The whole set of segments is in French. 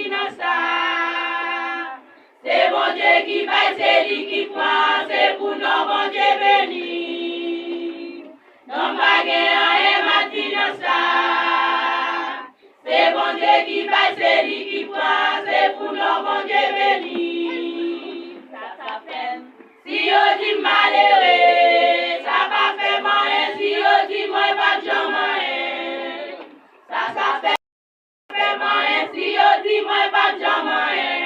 matin ça. C'est bon Dieu qui paye, c'est lui qui prend, c'est pour nous, bon Dieu béni. Non, pas et matin ça. C'est bon Dieu qui paye, c'est lui qui prend, c'est pour nous, bon Dieu béni. Ça fait. Si on dit malheureux, ça va faire moyen. Si on dit moi pas de moyen, ça fait moyen. Si on dit moi pas de moyen,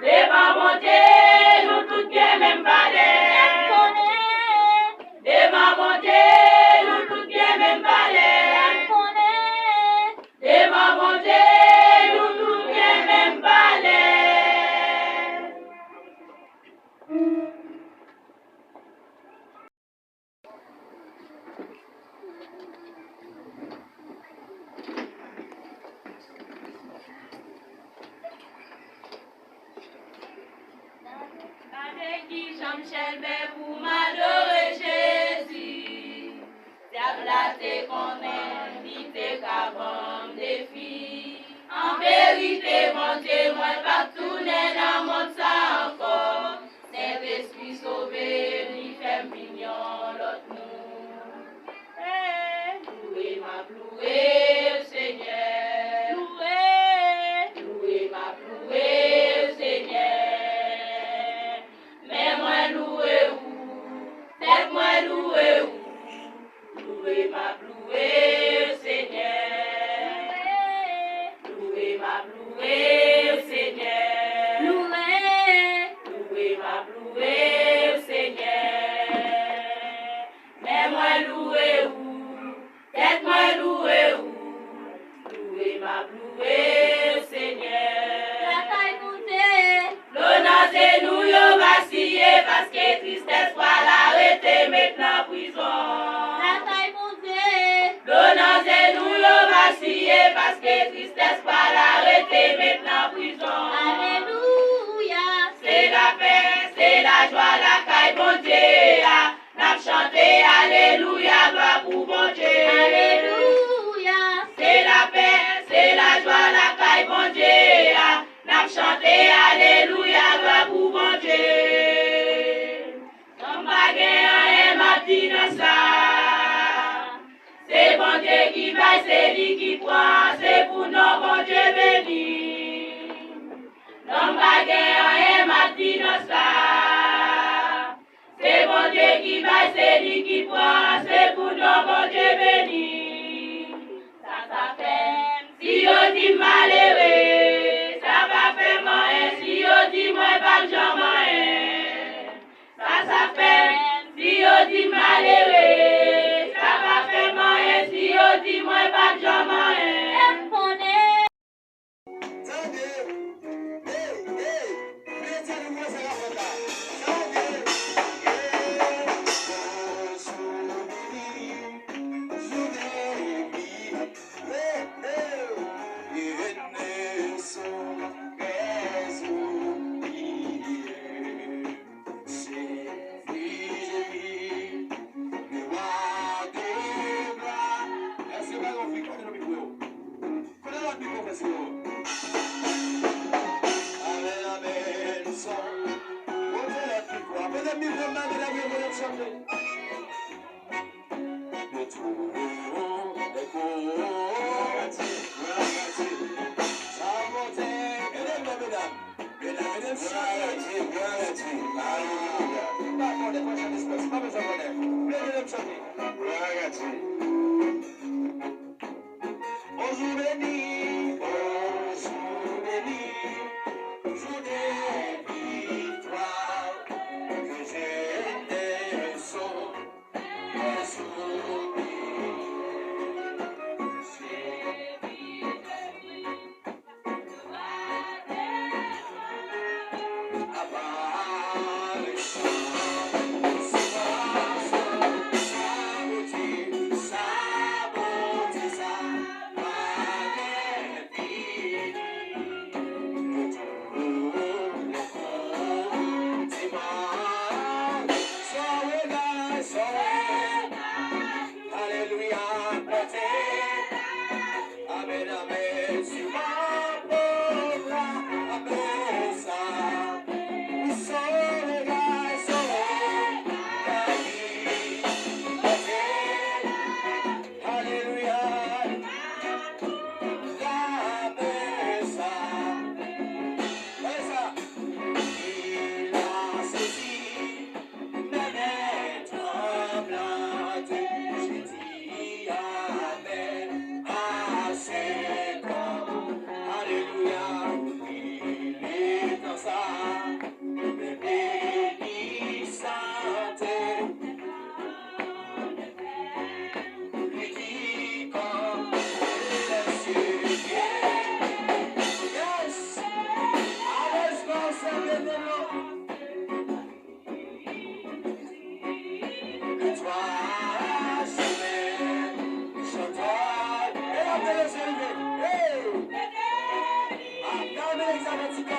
devant mon Dieu, nous tous bien même balais. Devant mon Dieu, nous tous bien même balais. Devant mon Dieu, nous tous bien même balais. Jean-Michel pour m'adorer Jésus. T'as qu'on invité qu'avant des filles. En vérité, mon Dieu, moi pas tourner dans le monde ça encore. Saint-Esprit sauvé, lui fait mignon l'autre monde. Loué ma loué, Seigneur. Loué ma loué, Seigneur. Mais moi loué ou, tête moi loué ou, loué ma loué Seigneur. Loué ma loué Seigneur. Loué ma loué Seigneur. Mais moi loué ou, tête moi loué ou, loué ma loué Seigneur. L'honneur nous yo vacillé parce que tristesse va l'arrêter maintenant prison. L'honneur nous yo vacillé parce que tristesse va l'arrêter maintenant prison. Alléluia. C'est la paix, c'est la joie, la caille bon Dieu. N'a chanté Alléluia, gloire pour bon Dieu. Alléluia. C'est la paix, c'est la joie, la caille bon Dieu. N'a chanté Alléluia, gloire pour bon Dieu. Comme baguette et matin ça. C'est bon Dieu qui va, c'est lui qui prend, c'est pour nous, bon Dieu béni. Comme baguette et matin ça. C'est bon Dieu qui va, c'est lui qui prend, c'est pour nous, bon Dieu béni. Ça fait, si on dit malheureux, ça va faire moyen. Si on dit moi pas de moyen, ça fait, si on dit malheureux, ça va faire moyen. Si on dit moi pas de moyen.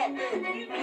Time.